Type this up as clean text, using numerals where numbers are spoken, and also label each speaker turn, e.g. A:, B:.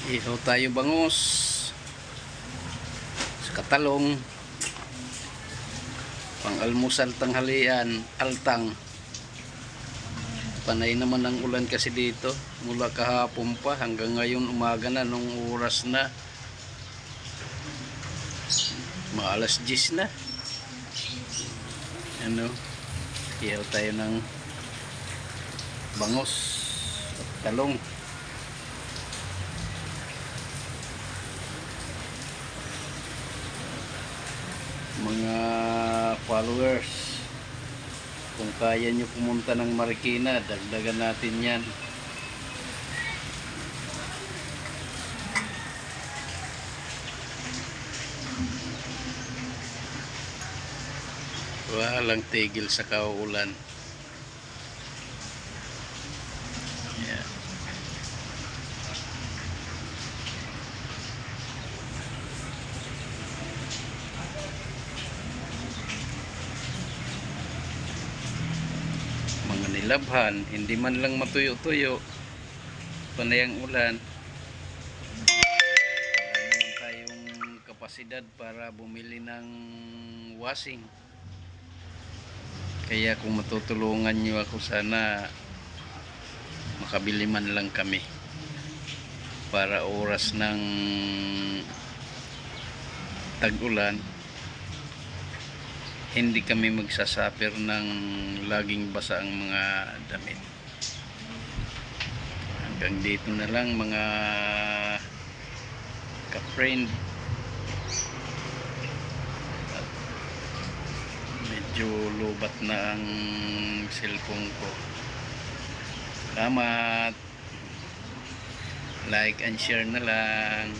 A: Ihaw tayo bangus sa katalong, pang almusal tanghalian, altang. Panay naman ang ulan kasi dito mula kahapon pa hanggang ngayon umaga na, nung oras na maalas 10 na. Ihaw tayo ng bangus at talong. Mga followers, kung kaya nyo pumunta ng Marikina, dagdagan natin yan. Walang tigil sa kauulan. Yan. Mga nilabhan, hindi man lang matuyo-tuyo, panay ang ulan. Wala naman tayong kapasidad para bumili ng washing. Kaya kung matutulungan nyo ako, sana makabili man lang kami para oras ng tag-ulan hindi kami magsasuffer ng laging basa ang mga damit. Hanggang dito na lang mga ka-friend. Medyo lubat na ang cellphone ko. Salamat. Like and share na lang.